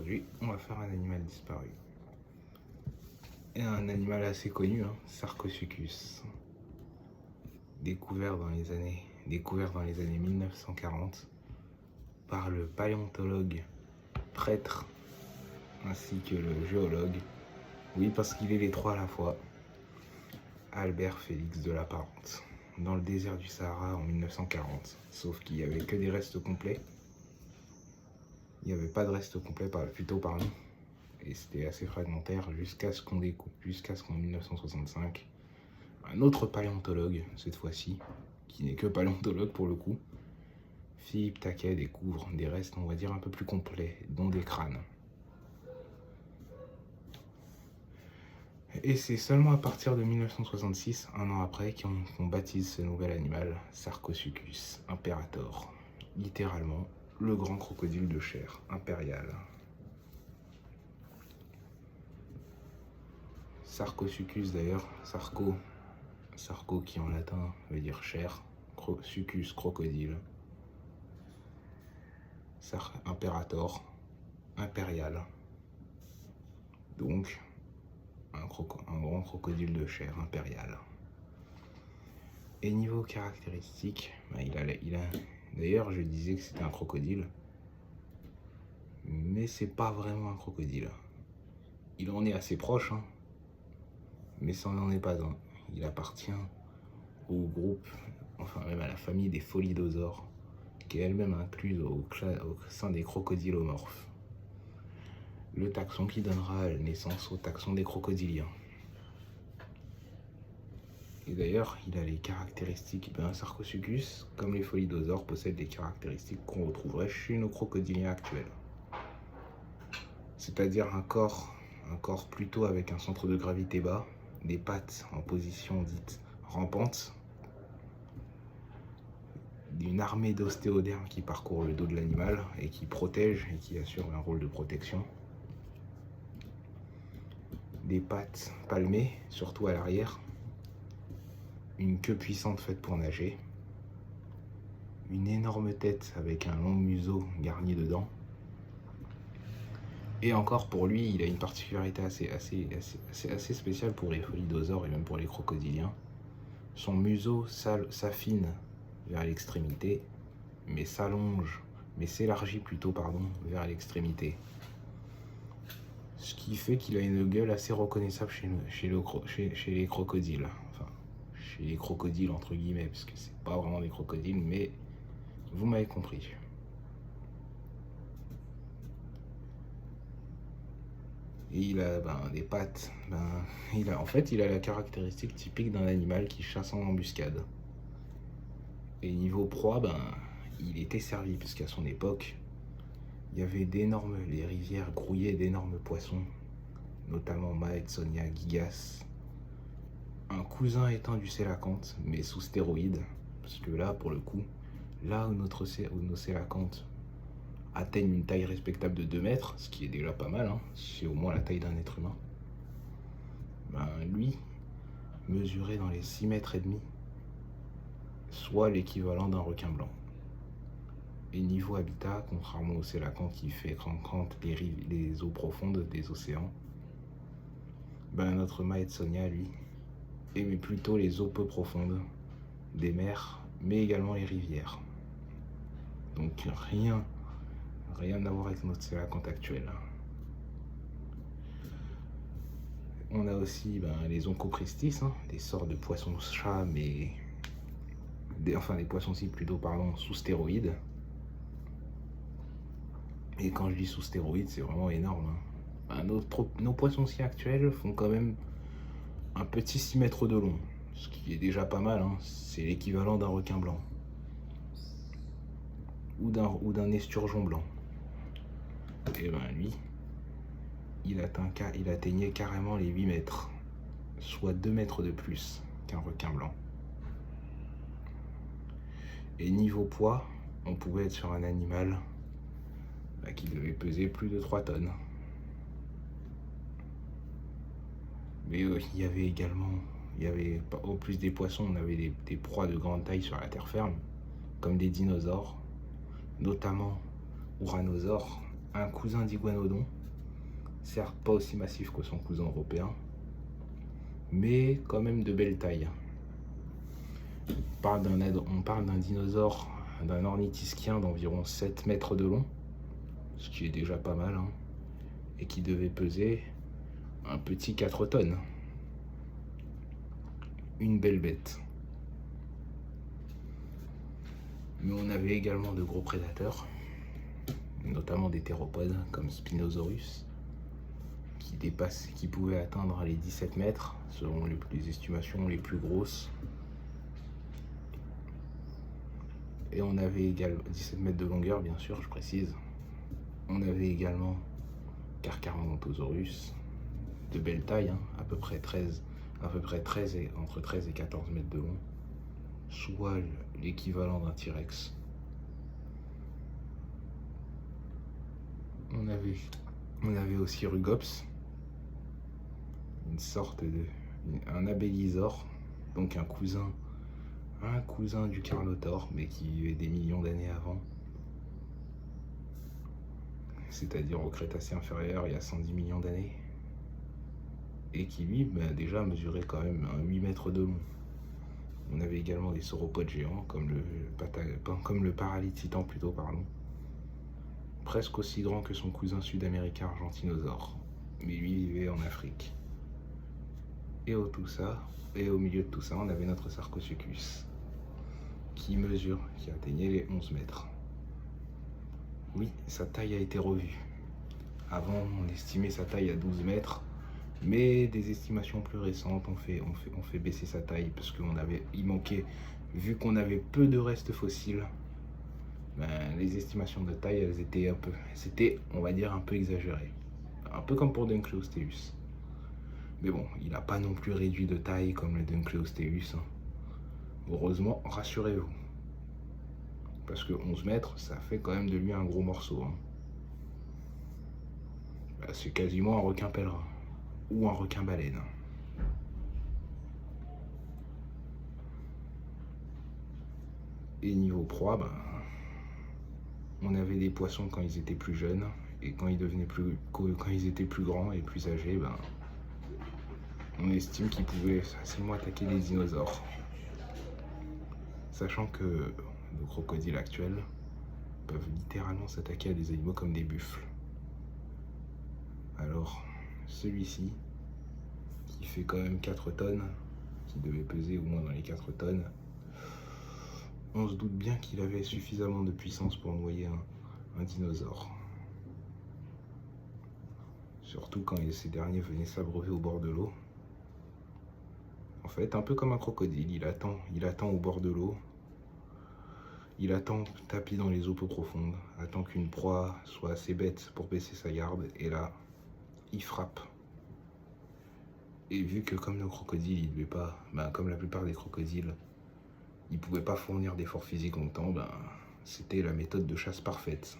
aujourd'hui, on va faire un animal disparu. Et un animal assez connu, Sarcosuchus. Découvert dans les années 1940 par le paléontologue, prêtre, ainsi que le géologue. Oui, parce qu'il est les trois à la fois. Albert Félix de Lapparente, dans le désert du Sahara en 1940. Sauf qu'il n'y avait que des restes complets. Il n'y avait pas de restes complets, plutôt pardon. Et c'était assez fragmentaire jusqu'à ce qu'on découpe, jusqu'à ce qu'en 1965, un autre paléontologue, cette fois-ci, qui n'est que paléontologue pour le coup, Philippe Taquet, découvre des restes, on va dire, un peu plus complets, dont des crânes. Et c'est seulement à partir de 1966, un an après, qu'on baptise ce nouvel animal Sarcosuchus imperator, littéralement le grand crocodile de chair impérial. Sarcosuchus d'ailleurs, sarco qui en latin veut dire chair, succus crocodile, imperator, impérial, donc un grand crocodile de chair impérial. Et niveau caractéristiques, d'ailleurs je disais que c'était un crocodile, mais c'est pas vraiment un crocodile. Il en est assez proche, mais ça n'en est pas un. Il appartient au groupe, enfin même à la famille des Pholidosaures, qui est elle-même incluse au sein des crocodilomorphes. Le taxon qui donnera naissance au taxon des crocodiliens. Et d'ailleurs, il a les caractéristiques, Sarcosuchus, comme les Pholidosaures, possède des caractéristiques qu'on retrouverait chez nos crocodiliens actuels. C'est-à-dire un corps plutôt avec un centre de gravité bas, des pattes en position dite rampante, d'une armée d'ostéodermes qui parcourt le dos de l'animal et qui protège et qui assure un rôle de protection. Des pattes palmées, surtout à l'arrière, une queue puissante faite pour nager, une énorme tête avec un long museau garni de dents. Et encore pour lui, il a une particularité assez spéciale pour les Pholidosaures et même pour les crocodiliens. Son museau s'affine vers l'extrémité, mais s'élargit plutôt, vers l'extrémité. Ce qui fait qu'il a une gueule assez reconnaissable chez les crocodiles. Enfin, chez les crocodiles entre guillemets, parce que c'est pas vraiment des crocodiles, mais vous m'avez compris. Et il a des pattes. Il a la caractéristique typique d'un animal qui chasse en embuscade. Et niveau proie, il était servi, puisqu'à son époque, il y avait les rivières grouillaient d'énormes poissons, notamment Maetsonia gigas, un cousin éteint du sélacanthe, mais sous stéroïdes, parce que là, pour le coup, là où nos sélacantes atteignent une taille respectable de 2 mètres, ce qui est déjà pas mal, c'est au moins la taille d'un être humain, lui mesurait dans les 6 mètres et demi, soit l'équivalent d'un requin blanc. Et niveau habitat, contrairement au sélacanthe qui fréquente les eaux profondes des océans, notre Maetsonia, lui, aimait plutôt les eaux peu profondes des mers, mais également les rivières. Donc rien à voir avec notre sélacanthe actuel. On a aussi les Onchopristis, des sortes de poissons-chats, mais des poissons-ci plutôt sous stéroïdes. Et quand je dis sous stéroïdes, c'est vraiment énorme. Nos poissons-ci actuels font quand même un petit 6 mètres de long, ce qui est déjà pas mal, c'est l'équivalent d'un requin blanc ou d'un esturgeon blanc. Et lui, il atteignait carrément les 8 mètres, soit 2 mètres de plus qu'un requin blanc. Et niveau poids, on pouvait être sur un animal qui devait peser plus de 3 tonnes. Mais il y avait en plus des poissons, on avait des proies de grande taille sur la terre ferme, comme des dinosaures, notamment Ouranosaures, un cousin d'iguanodon, certes pas aussi massif que son cousin européen, mais quand même de belle taille. On parle d'un dinosaure, d'un ornithischien d'environ 7 mètres de long, ce qui est déjà pas mal, hein, et qui devait peser un petit 4 tonnes. Une belle bête. Mais on avait également de gros prédateurs, notamment des théropodes comme Spinosaurus, qui pouvaient atteindre les 17 mètres, selon les estimations les plus grosses. Et on avait également 17 mètres de longueur, bien sûr, je précise. On avait également Carcharodontosaurus, de belle taille, hein, entre 13 et 14 mètres de long, soit l'équivalent d'un T-Rex. On avait aussi Rugops, un abélisor, donc un cousin du Carnotaure, mais qui vivait des millions d'années avant, c'est-à-dire au Crétacé inférieur, il y a 110 millions d'années, et qui lui, déjà mesurait quand même 8 mètres de long. On avait également des sauropodes géants, comme le Paralitictan plutôt, pardon, presque aussi grand que son cousin sud-américain Argentinosaure, mais lui vivait en Afrique. Et au milieu de tout ça, on avait notre Sarcosuchus, qui atteignait les 11 mètres. Oui, sa taille a été revue. Avant, on estimait sa taille à 12 mètres, mais des estimations plus récentes ont fait baisser sa taille parce vu qu'on avait peu de restes fossiles, les estimations de taille, c'était, on va dire, un peu exagéré. Un peu comme pour Dunkleosteus. Mais bon, il n'a pas non plus réduit de taille comme le Dunkleosteus, hein. Heureusement, rassurez-vous. Parce que 11 mètres, ça fait quand même de lui un gros morceau, hein. C'est quasiment un requin pèlerin. Ou un requin baleine. Et niveau proie, on avait des poissons quand ils étaient plus jeunes, et quand ils étaient plus grands et plus âgés, on estime qu'ils pouvaient facilement attaquer des dinosaures. Sachant que nos crocodiles actuels peuvent littéralement s'attaquer à des animaux comme des buffles. Alors, celui-ci, qui fait quand même 4 tonnes, qui devait peser au moins dans les 4 tonnes, on se doute bien qu'il avait suffisamment de puissance pour noyer un dinosaure. Surtout quand ces derniers venaient s'abreuver au bord de l'eau. En fait, un peu comme un crocodile, il attend au bord de l'eau. Il attend tapis dans les eaux peu profondes, attend qu'une proie soit assez bête pour baisser sa garde, et là, il frappe. Et vu que comme nos crocodiles, il devait pas, comme la plupart des crocodiles, ils ne pouvaient pas fournir d'efforts physiques longtemps, c'était la méthode de chasse parfaite.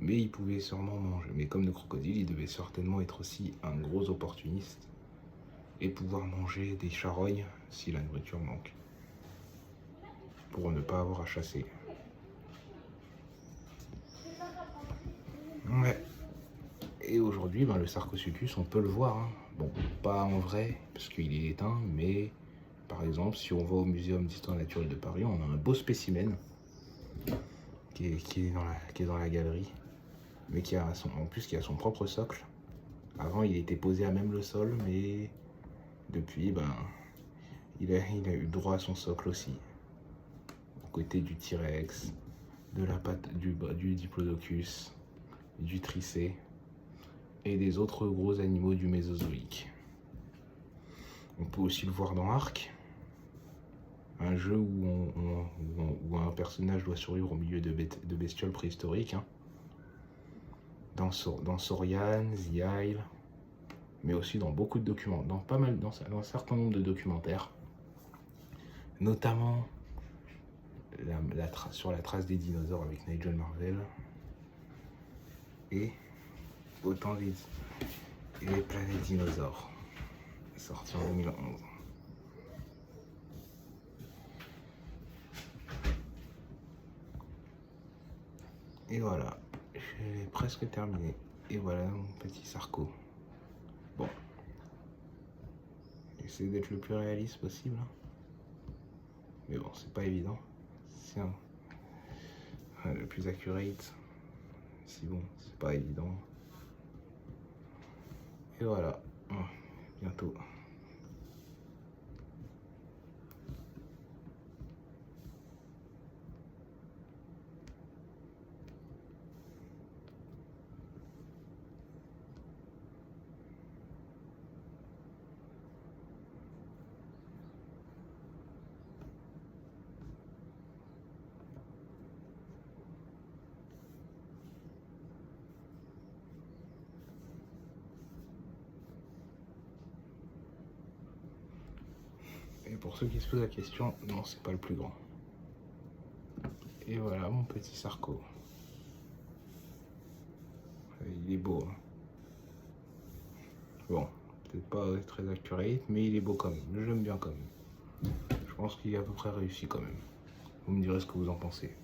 Mais il pouvait sûrement manger. Mais comme nos crocodiles, il devait certainement être aussi un gros opportuniste et pouvoir manger des charognes si la nourriture manque, pour ne pas avoir à chasser. Ouais. Et aujourd'hui, le Sarcosuchus, on peut le voir, hein. Bon, pas en vrai, parce qu'il est éteint, mais par exemple, si on va au Muséum d'Histoire Naturelle de Paris, on a un beau spécimen qui est dans la galerie, mais qui a son propre socle. Avant, il était posé à même le sol, mais depuis, il a eu droit à son socle aussi. Aux côtés du T-Rex, du Diplodocus, du Tricé et des autres gros animaux du Mésozoïque. On peut aussi le voir dans Ark, un jeu où un personnage doit survivre au milieu de bestioles préhistoriques, hein. Dans Saurian, The Isle, mais aussi dans beaucoup de documents, dans un certain nombre de documentaires, notamment sur la trace des dinosaures avec Nigel Marvel et les planètes dinosaures, sorti en 2011. Et voilà, c'est presque terminé. Et voilà mon petit Sarko. Bon. J'essaie d'être le plus réaliste possible. Mais bon, c'est pas évident. C'est le plus accurate. Si bon, c'est pas évident. Et voilà. Bientôt. Et pour ceux qui se posent la question, non, c'est pas le plus grand. Et voilà mon petit Sarko. Il est beau. Hein. Bon, peut-être pas très accurate, mais il est beau quand même. Je l'aime bien quand même. Je pense qu'il est à peu près réussi quand même. Vous me direz ce que vous en pensez.